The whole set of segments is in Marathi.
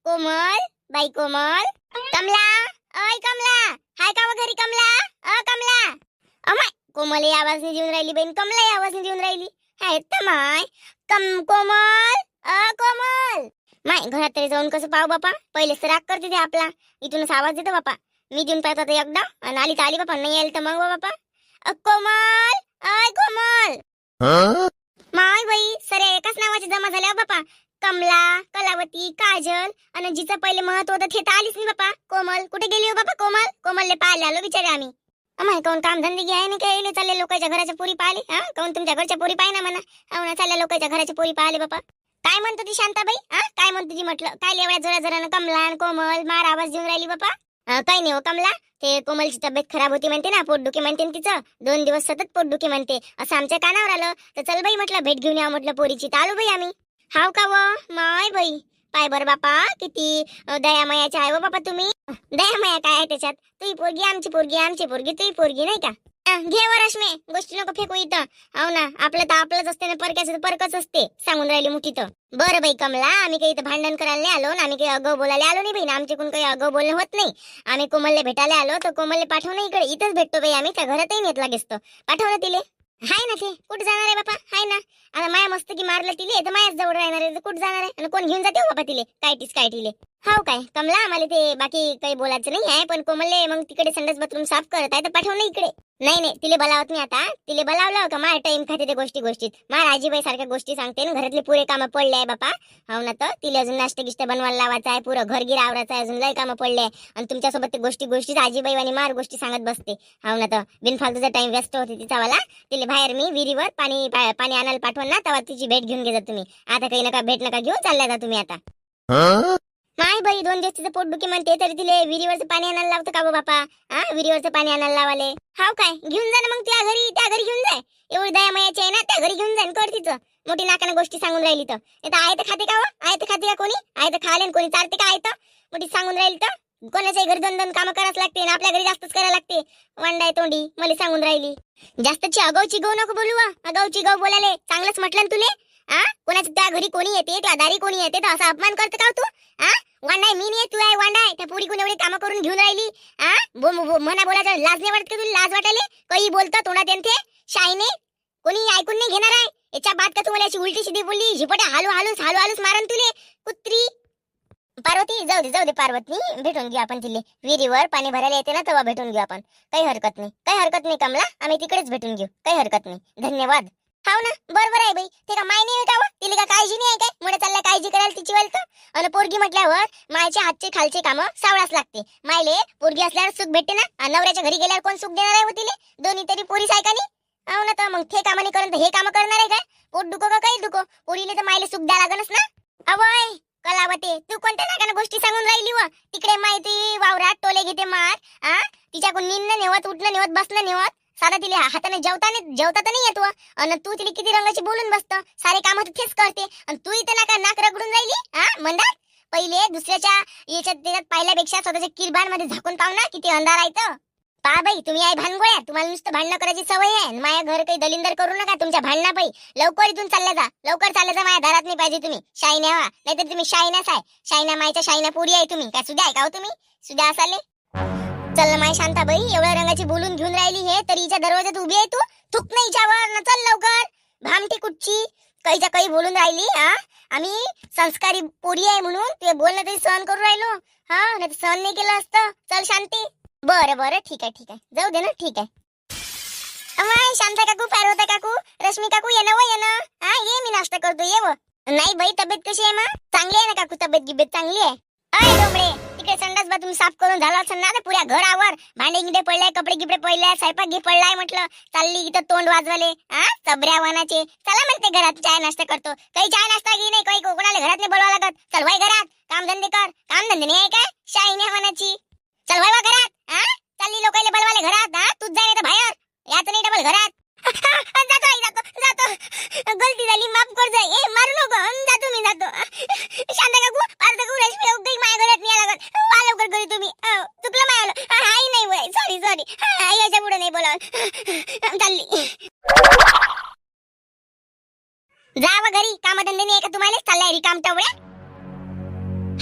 कोमल, बाई कोमल, कमला, अय कमला, हाय का व घरी कमला? कमला, अमाय कोमल आवाज नाही देऊन राहिली बहीण, कमला आवाज नाही देऊन राहिली. हाय तर माय कोमल, कोमल, माय घरात तरी जाऊन कसं पाहू बापा, पहिलेच तर राग करते ते आपला, इथूनच आवाज देतो बापा. मी देऊन पाहतो तर एकदा आणि आली तर आली बापा, नाही आली तर मग बापा. कोमल, अय कोमल, माय बाई सरे एकाच नावाची जमा झाल्या बापा. कमला, कलावती, काजल आणि जिचं पहिले महत्व होतं ते तर आलीच नाही बापा. कोमल कुठे गेली हो बापा? कोमल, कोमलले पाहायला आलो बिचारे आम्ही. अमाय कोण काम धंदे घ्याय नाही काय चालले लोकांच्या घराच्या पोरी पाहिले? कोण तुमच्या घरच्या पोरी पाहिना म्हणा. हो ना, चालल्या लोकांच्या घराच्या पोरी पाहिले बापा. काय म्हणतो ती शांताबाई? काय म्हणतो ती म्हटलं? काय एवढ्या जोरा जोरानं कमला आणि कोमल मार आवाज देऊन राहिली बापा? काही नाही हो कमला, ते कोमलची तब्येत खराब होती म्हणते ना, पोटदुखी म्हणते ना तिचं, 2 दिवस सतत पोटदुखी म्हणते असं आमच्या कानावर आलं. तर चल बाई म्हटलं भेट घेऊन या म्हटलं पोरीची. तर आलो बाई आम्ही. हाव का व माय बाई, पाय बर बापा किती दयामयाचे आहे व बापा तुम्ही. दयामया काय आहे त्याच्यात? तुही पोरगी आमची पोरगी, आमची पोरगी तुही पोरगी, नाही का? घे व रश्मी, गोष्टी नको फेकू इथं. हो ना, आपलं तर आपलंच असते ना, परक्याचं तर परकच असते, सांगून राहिली मुठी तर. बरं बाई कमला, आम्ही काही इथं भांडण करायला नाही आलो ना, आम्ही काही अगं बोलायला आलो नाही बाई, आमच्याकडून काही अगं बोलणं होत नाही. आम्ही कोमलले भेटायला आलो तर कोमलले पाठवणं इकडे, इथंच भेटतो बाई आम्ही, त्या घरातही नेत लागेच तर पाठवणं तिले. हाय ना ते, कुठे जाणार आहे बापा? हाय ना, आता माया मस्त की मारलं तिले तर मायाच जवळ राहणार आहे, कुठे जाणार आहे? आणि कोण घेऊन जाते हो बाबा तिले? काय तिले? हाव काय कमला, आम्हाला ते बाकी काही बोलायचं नाही आहे, पण कोमलले मग तिकडे संडास बाथरूम साफ करत आहे तर पाठवणं इकडे. नाही तिले बोलावत नाही आता, तिले बोलावलं का माय टाइम खाते ते गोष्टीत माय आजीबाई सारख्या गोष्टी सांगते ना, घरातले पुरे कामं पडले आहे बापा. हो ना, तर तिले अजून नाश्ता गिष्ट बनवायला लावायचा आहे, पुरं घरगिर आवरायचं आहे, अजून लय कामं पडले आहे. आणि तुमच्यासोबत ते गोष्टी आजीबाई आणि मार गोष्टी सांगत बसते. हो ना, तर बिनफालतूचा टाइम व्यस्त होते तिचावाला. तिले बाहेर मी विहिरीवर पाणी आणायला पाठवून ना, तेव्हा तिची भेट घेऊन घे तुम्ही. आता काही नका भेट नका घेऊन चालल्या जा तुम्ही आता. नाही बाई, 2 दिवस तिचं पोटदुखी म्हणते तरी तिले विहिरीवरचं पाणी आणायला लावतं का बापा? विहिरीवरचं पाणी आणायला लावाले. हाव काय, घेऊन जा ना मग त्या घरी घेऊन जाय. एवढी दयामयाची आहे ना, त्या घरी घेऊन जाईन कर तिचं. मोठी नाकानं गोष्टी सांगून राहिली तर. आयत खाते का? आयत खाते का कोणी? आयत खाले कोणी चालते का आयत? मोठी सांगून राहिली तर. कोणाच्याही घरी 2-2 कामं करावं लागते आणि आपल्या घरी जास्तच करायला लागते. वांडाय तोंडी मला सांगून राहिली. जास्तची अगाऊची गौ नको बोलू. अगाऊची गौ बोलाले चांगलंच म्हटलं ना तुले. कोणाच्या त्या घरी कोणी येते, त्या दारी कोणी येते तर असा अपमान करते का तू? वांडाय मी नाही, तू आहे वांडाय. त्या पोरी कोण एवढे कामं करून घेऊन राहिली. मना बोलायचं लाज नाही वाटत का तुला? लाज वाटायले काही बोलतं तोंडात येते शाईने, कोणी ऐकून नाही घेणार आहे. याच्या बाद का तुम्हाला अशी उलटी सिधी बोलली, झिपट्या हालूच मारन तुले कुत्री. पार्वती जाऊ दे पार्वती, भेटून घेऊ आपण तिले विहिरीवर पाणी भरायला येते ना, तेव्हा भेटून घेऊ आपण. काही हरकत नाही कमला, आम्ही तिकडेच भेटून घेऊ, काही हरकत नाही. धन्यवाद. हाव ना, बरोबर आहे बाई. ते का माय नाही का? तिला का काळजी नाही आहे काय? मोठे चालल्या काळजी करायला तिची वालत. आणि पोरगी म्हटल्यावर मायच्या हातचे खालचे कामं सावळाच लागते. मायले पोरगी असल्यावर सुख भेटते ना, आणि नवऱ्याच्या घरी गेल्यावर कोण सुख देणार आहे हो तिले? दोन्ही तरी पोरी सायकानी. हाव ना, तर मग ते कामं नाही करत हे कामं करणार आहे काय? पोट दुखो का काही दुखो, पोरीले तर मायले सुख द्या लागणच ना. अवय कलावते, तू कोणत्या नाकानं गोष्टी सांगून राहिली व? तिकडे माहिती वावरात टोले घेते मार. तिच्याकडून निन्न नेवत, उठणं नेवत, बसणं नेवत, साधा तिला हाताने जेवता तर नाही येतो. आणि तू तिला किती रंगाची बोलून बसतं, सारे काम तेच करते. आणि तू इथं नाक रगडून राहिली. मंदार, पहिले दुसऱ्याच्या त्याच्यात पाहिल्यापेक्षा स्वतःच्या किरबान मध्ये झाकून पाव ना, किती अंधार आहे तर. पा बाई, तुम्ही आहे भानगोळ्या, तुम्हाला नुसतं भांडणं करायची सवय आहे. माझ्या घर काही दलिंदर करू नका तुमच्या भांडणापाई. लवकर इथून चालल्या जा, माझ्या दारात नाही पाहिजे तुम्ही. शाईन्या व्हा, नाहीतर तुम्ही शाईनाच आहे. शाईना मायच्या शाईना पुरी आहे तुम्ही. काय सुद्धा आहे का हो तुम्ही? सुद्धा असाले. चल ना माय शांताबाई, एवढ्या रंगाची बोलून घेऊन राहिली हे तरी हिच्या दरवाजात उभी आहे तू. थुक नाही हिच्यावर ना, चल लवकर. भामटी कुठची काहीच्या काही बोलून राहिली. आम्ही संस्कारी पोरी आहे म्हणून ते बोलणं तरी सहन करू राहिलो. नाही तर सहन नाही केलं असतं. चल शांती. बरं ठीक आहे, जाऊ दे ना, ठीक आहे. अमाय शांता काकू, पार्वता काकू, रश्मी काकू, ये ना. ये मी नाश्ता करतो, ये व. नाही बाई, तब्येत कशी आहे मग? चांगली आहे ना काकू, तब्येत चांगली आहे. अय डोंबडे, तिकडे संडास बाथरूम साफ करून झाला असेल ना, पुऱ्या घरावर भांडे गिंडे पडलाय, कपडे गिपडे पडलाय, स्वयंपाक घे पडलाय म्हटलं. चालली इथं तोंड वाजवले चबऱ्या वानाचे. चला म्हणते घरात चाय नाश्ता करतो. काही चाय नाश्ता घे नाही, काही कोणाला घरात नाही बोलवा लागत. चल वाय घरात, कामधंदे कर. कामधंदे नाही आहे काय शाईने वानाची? चल वाय घरात. चालली लोकांना बोलवाले घरात. तूच जाय तर बाहेर यात नाही डबल घरात. जातो गलती झाली, माफ कर जा. मारू नको, मी जातो. शांता काकू, पार्थ काकू, रश्मी काकू, माझ्या घरात नाही लागत. वा लवकर घरी तुम्ही. चुकलं माझ्या. आई नाही वय, सॉरी. याच्या पुढे नाही बोलावं. चालली जावा घरी. कामधंदे नाही का तुम्हाला? चाललाय रिकाम टवळ्या.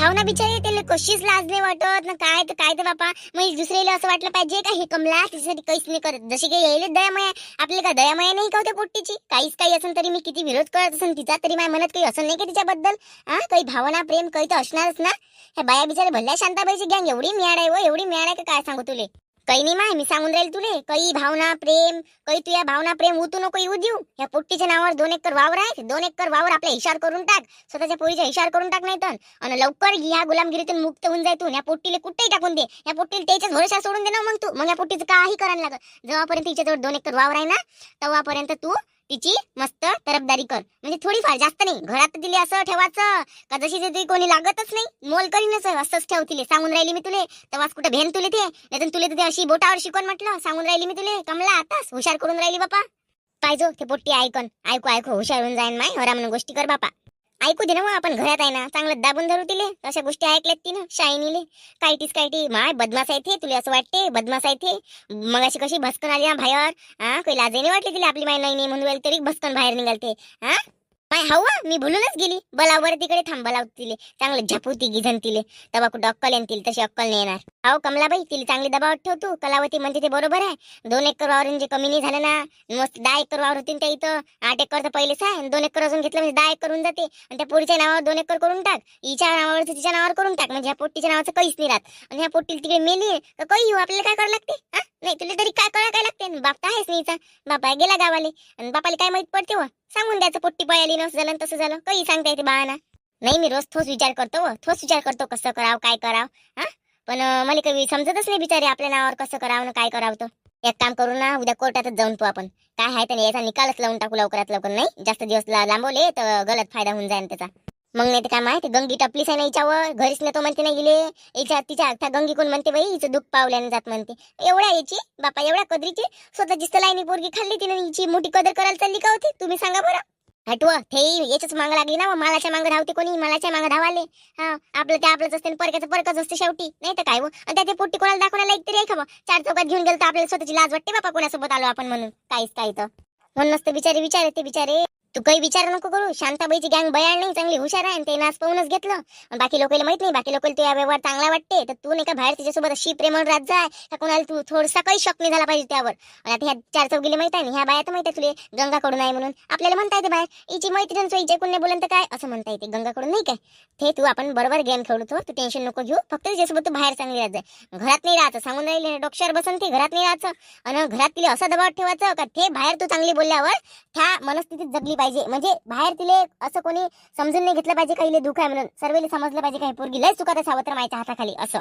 हाव ना बिचारी, त्याला कशीच लाज नाही वाटत ना काय तर बापा. मग दुसऱ्याला असं वाटलं पाहिजे का हे कमला तिच्यासाठी काहीच नाही करत, जशी काही यायला दयामया. आपल्याला काय दयामया नाही का होत्या पोट्टीची? काहीच काही असेल तरी मी किती विरोध करत असेल तिचा, तरी माझ्या मनात काही असं नाही का तिच्याबद्दल? हा, काही भावना प्रेम काही तर असणारच ना. ह्या बाया बिचारे भल्ल्या शांताबाईची गँग एवढी म्याड आहे व एवढी म्याड आहे का काय सांगू तुले. काही नाही माय, मी सांगून राहील तुले, काही भावना प्रेम काही तू या भावना प्रेम उतू नको येऊ देऊ. या पोट्टीच्या नावावर 2 एकर वावर आहे, 2 एकर वावर आपल्या हिशार करून टाक, स्वतःच्या पोरीच्या हिशार करून टाक. नाही तर आणि लवकर ह्या गुलामगिरीतून मुक्त होऊन जाय तू. या पोट्टीला कुठेही टाकून दे, या पोट्टीला त्याच्याच भरोशा सोडून दे ना. मग तू मग या पोट्टीचं काही करायला लागत. जेव्हापर्यंत तिच्याजवळ 2 एकर वावर आहे ना तेव्हापर्यंत तू तिची मस्त तरफदारी कर. म्हणजे थोडीफार, जास्त नाही. घरात तिले असं ठेवायचं का जशी ती कोणी लागतच नाही, मोल करीनच असंच ठेव तिले. सांगून राहिली मी तुले, तेव्हाच कुठं भेन तुले ते. नाही तुले ते अशी बोटावर शिकवण म्हटलं. सांगून राहिली मी तुले कमला, आताच हुशार करून राहिली बापा. पाहिजो ते पोट्टी ऐकून ऐकू हुशार होऊन जाईन माय. हरा म्हणून गोष्टी कर बापा. ऐकू दे ना, मग आपण घरात आहे ना, चांगलं दाबून धरू तिले. अशा गोष्टी ऐकल्यात तिनं शायनीले. कायटी माय बदमाश आहे ते, तुला असं वाटते बदमाश आहे ते. मग अशी कशी भस्कन आली ना बाहेर. हा, काही लाज नाही वाटली तिला आपली माय नाही म्हणून राहिली तरी भस्कन बाहेर निघालते. हा माय हवा मी भुलूनच गेली. बलावर तिकडे थांब, बलाव तिले चांगलं झपूती तिघी जण तिले. तेव्हा कुठं अक्कल येईल तिला, तशी अक्कल नाही येणार. हाव कमलाबाई, तिला चांगली दबावात ठेव तू. कलावती म्हणजे ते बरोबर आहे. 2 एकर वावर म्हणजे कमी नाही झालं ना. मस्त 10 एकर वावर होती त्या इथं. 8 एकर तर पहिलेच आहे, 2 एकर अजून घेतलं म्हणजे 10 एकर होऊन जाते. आणि त्या पोरीच्या नावावर 2 एकर करून टाक, हिच्या नावावर तिच्या नावावर करून टाक. म्हणजे ह्या पोट्टीच्या नावाचं काहीच नाही राहत. आणि ह्या पोट्टीला तिकडे मेली तर काही येऊ आपल्याला काय करावं लागते? हा नाही तुला तरी काय करायला काय लागते? बाप तर आहेच नाहीचा. बापा गेला गावाले आणि बापाला काय माहित पडते व? सांगून द्यायचं पोट्टी पळाली नसं झालं तसं झालं, काही सांगता येते बाळाना. नाही मी रोज थोच विचार करतो थोच विचार करतो कसं करावं काय करावं. हा पण मला काही समजतच नाही बिचारे आपल्या नावावर कसं करावं ना काय करावं. तर एक काम करू ना, उद्या कोर्टातच जाऊन तू आपण काय आहे त्याने याचा निकालच लावून टाकू लवकरात लवकर. नाही जास्त दिवस लांबवले तर गलत फायदा होऊन जाईल त्याचा. मग नाही तर काय माहिती गंगी टपलीच आहे ना हिच्यावर, घरीच तो म्हणते नाही गेले हिच्या तिच्या त्या गंगी कोण म्हणते बाई हिचं दुःख पावल्याने जात म्हणते. एवढ्या याची बापा एवढ्या कदरीची स्वतःची सलाईनी पोरगी खाल्ली तिने, हिची मोठी कदर करायला चालली का होती तुम्ही सांगा बरं. हटव ते याच्याच मागं लागली ना, मालाच्या मागं धावते कोणी, मालाच्या मागं धावाले. हा आपलं ते आपलंच असते, परक्याचं परकच असते शेवटी. नाही तर काय व, आणि त्या ते पोट्टी कोणाला दाखवण्याला एक तरी आहे का बा? 4 चौकात घेऊन गेलं तर आपल्याला स्वतःची लाज वाटते बापा कोणासोबत आलो आपण म्हणून. काहीच काही तर म्हणूनच तर बिचारे ते बिचारे. तू काही विचार नको करू, शांताबाईची गँग बयाळ नाही, चांगली हुशार आहे. ते नाच पाहूनच घेतलं. बाकी लोकांना माहित नाही, बाकी लोकांना तुझा व्यवहार चांगला वाटते तर तू नाही का बाहेर तिच्यासोबत अशी प्रेमळ राहत जाय का कोणाला तू थोडासा काही शक नाही झाला पाहिजे त्यावर. आणि आता ह्या 4 चौकीला माहित आहे ना, ह्या बाया तर माहित आहे तुले गंगाकडून आहे म्हणून आपल्याला म्हणता येते बाहेर हिची मैत्रीण हिच्या कोण नाही बोलन तर काय असं म्हणता येते गंगाकडून नाही काय. ते तू आपण बरोबर गेम खेळतो, तू टेन्शन नको घेऊ. फक्त तिच्यासोबत तू बाहेर चांगली राहत जाय, घरात नाही राहायचं. सांगून राहिले डोक्यावर बसन ते घरात नाही राहायचं. आणि घरात तिला असा दबाव ठेवायचं का ते बाहेर तू चांगली बोलल्यावर त्या मनस्थितीत जगली पाहिजे. म्हणजे बाहेर तिले असं कोणी समजून नाही घेतलं पाहिजे काही दुःख आहे म्हणून. सर्वेला समजलं पाहिजे काही पोरगी लय चुकात सावत्र मायच्या हाताखाली असं.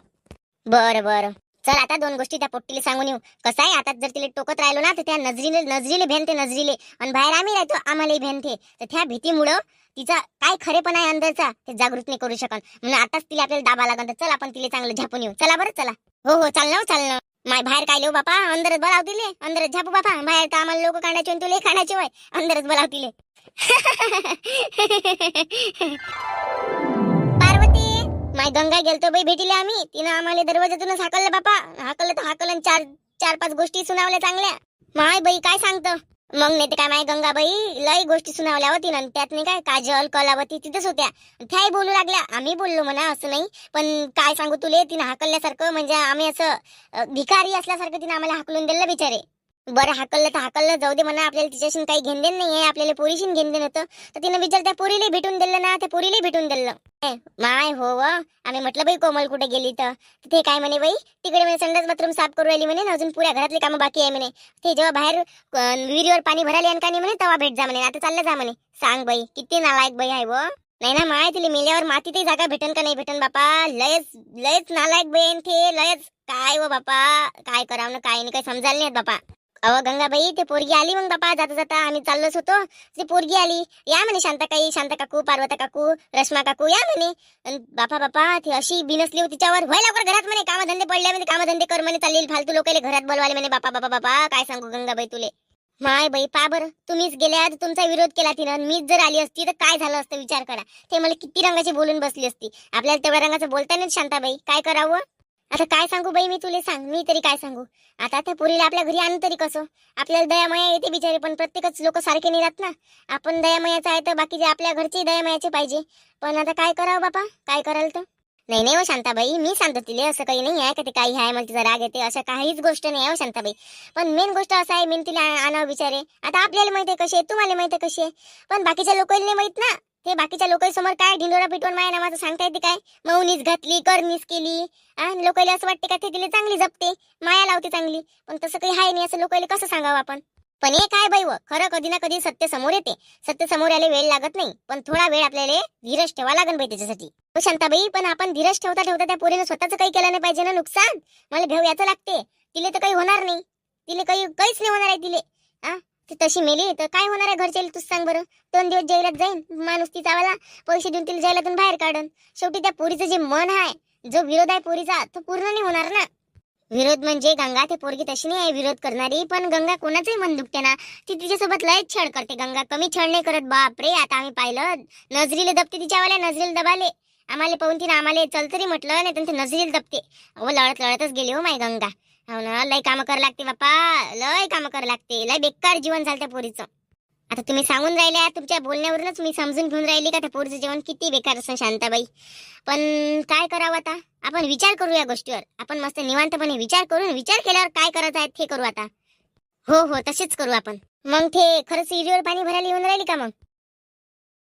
बरं चल आता 2 गोष्टी त्या पोट्टीला सांगून येऊ. कसं आहे आता जर तिला टोकत राहिलो ना तर त्या नजरीले भेनते नजरीले. आणि बाहेर आम्ही राहतो आम्हालाही भेनते. तर त्या भीतीमुळं तिचा काय खरेपणा आहे अंदरचा ते जागृत नाही करू शकत. म्हणून आताच तिला आपल्याला दाबा लागत. चल आपण तिला चांगलं झापून येऊ. चला बरं चला. हो चाल ना माय बाहेर काय लिहू बापा, अंदरच बोलाव तिले, अंदरच झापू बापा. बाहेर तर आम्हाला लोक काढायचे तुले काढायचे वय, अंदरच बोलाव तिले. पार्वती माय गंगा गेलतो बाई भेटीले आम्ही. तिनं आम्हाला दरवाजातूनच हाकललं बापा. हाकललं तर हाकलं 4-5 गोष्टी सुनावल्या चांगल्या. माय बाई काय सांगतो. मग नाही ते काय माय गंगाबाई लई गोष्टी सुनावल्या होती ना. त्यात नाही काय काजल कलावती तिथंच होत्या. त्याही बोलू लागल्या, आम्ही बोललो म्हणा असं नाही. पण काय सांगू तुले तिनं हाकलल्यासारखं म्हणजे आम्ही असं भिकारी असल्यासारखं तिनं आम्हाला हाकलून दिलं बिचारे. बरं हाकललं तर हाकललं जाऊ दे म्हणा, आपल्याला तिच्याशी काही घेणदेण नाही आहे. आपल्याला पोरीशी घेणदेण होतं तर तिनं विचार त्या पोरीला भेटून दिलं ना, त्या पोरीला भेटून दिलं. माय हो आम्ही म्हटलं बाई कोमल कुठे गेली तर ते काय म्हणे बाई तिकडे म्हणे संडास बाथरूम साफ करू राहिली म्हणे, अजून पुऱ्या घरातले कामं बाकी आहे म्हणे. ते जेव्हा बाहेर विहिरीवर पाणी भरायला आणि काय म्हणे तेव्हा भेट जा म्हणे, आता चाललं जा म्हणे. सांग बाई किती नालायक बाई आहे व. नाही ना माय तिला मेल्यावर मातीतही जागा भेटन का नाही भेटन बापा. लयच नालायक बहीण ते लयच. काय व बापा काय करावं ना काय नाही काही समजायला नाही बापा. अहो गंगाबाई ते पोरगी आली मग बापा जाता जाता आम्ही चाललोच होतो. ती पोरगी आली, या म्हणे शांता काकू पार्वता काकू रश्मा काकू या म्हणे. बापा ती अशी बिनसली होती तिच्यावर. व्हाय लवकर घरात म्हणे कामधंदे पडले म्हणे, कामधंदे कर म्हणे, चालले फालतू लोकांना घरात बोलवाले म्हणे. बापा काय सांगू गंगाबाई तुले. माय बाई पा बरं तुम्हीच गेल्या तुमचा विरोध केला तिनं. मीच जर आली असती तर काय झालं असतं विचार करा. ते मला किती रंगाची बोलून बसली असती. आपल्याला तेवढ्या रंगाचं बोलता नाही शांताबाई, काय करावं आता. काय सांगू बाई मी तुले सांग, मी तरी काय सांगू आता. त्या पुरीला आपल्या घरी आणून तरी कसं. आपल्याला दयामया येते बिचारे, पण प्रत्येकच लोक सारखे नाही राहत ना. आपण दयामयाचं आहे तर बाकीचे आपल्या घरचे दयामयाचे पाहिजे. पण आता काय करावं बापा, काय कराल तर नाही नाही हो शांताबाई, मी सांगतो तिले असं काही नाही आहे का ते काही आहे मला तिचा राग येते असं काहीच गोष्ट नाही आहे हो शांताबाई. पण मेन गोष्ट असं आहे, मेन तिला आणावं बिचारे. आता आपल्याला माहिती आहे कशी आहे, तुम्हाला माहिती आहे कशी आहे, पण बाकीच्या लोकांना नाही माहित ना. ते बाकीच्या लोकांसमोर काय ढिंडोरा पिटवून माझ्या नावाचं सांगता येते काय? मौनीच घातली, करनीच केली. लोकांना असं वाटते का ते तिला चांगली जपते, माया लावते चांगली. पण तसं काही आहे नाही, असं लोकांना कसं सांगावं आपण? पण हे काय बाई व, खरं कधी ना कधी सत्य समोर येते. सत्य समोर यायला वेळ लागत नाही, पण थोडा वेळ आपल्याला धीरज ठेवा लागेल बाई त्याच्यासाठी. हो शांताबाई, पण आपण धीरज ठेवता ठेवता त्या पोरीनं स्वतःच काही केलं नाही पाहिजे ना नुकसान. मला भेव याचं लागते. तिले तर काही होणार नाही, तिले काहीच नाही होणार आहे तिले. आ ती तशी मेली तर काय होणार आहे घरच्या, तूच सांग बरं. 2 दिवस जेलात जाईन माणूस, तिचावाला पैसे देऊन तिला जेलातून बाहेर काढन. शेवटी त्या पोरीचं जे मन आहे, जो विरोध आहे पोरीचा, तो पूर्ण नाही होणार ना. विरोध म्हणजे गंगा ते पोरगी तशी नाही आहे विरोध करणारी, पण गंगा कोणाचंही मन दुखते ना. ती तिच्यासोबत लयच छळ करते. गंगा कमी छळ नाही करत. बाप रे, आता आम्ही पाहिलं नजरीला दबते, तिच्यावाल्या नजरीला दबाले. आम्हाला पाहून तिने आम्हाला चल तरी म्हटलं नाही, तर नजरीला दबते. अहो लढत लढतच गेली हो माय गंगा. हो ना, लय कामं करावं लागते बापा, लय कामं करावं लागते. लय बेकार जीवन झालं त्या पोरीचं. आता तुम्ही सांगून राहिल्या, तुमच्या बोलण्यावरूनच मी समजून घेऊन राहिली का त्या पोरीचं जेवण किती बेकार असं शांताबाई. पण काय करावं आता, आपण विचार करू या गोष्टीवर. आपण मस्त निवांतपणे विचार करून, विचार केल्यावर काय करायचं आहे ते करू आता. हो हो, तसेच करू आपण. मग ते खरंच विहिरीवर पाणी भरायला येऊन राहिली का मग?